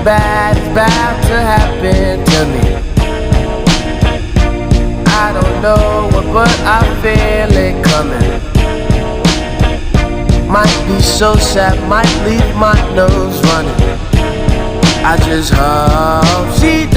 bad is bound to happen to me. I don't know what, but I feel it coming. Might be so sad, might leave my nose running. I just hope she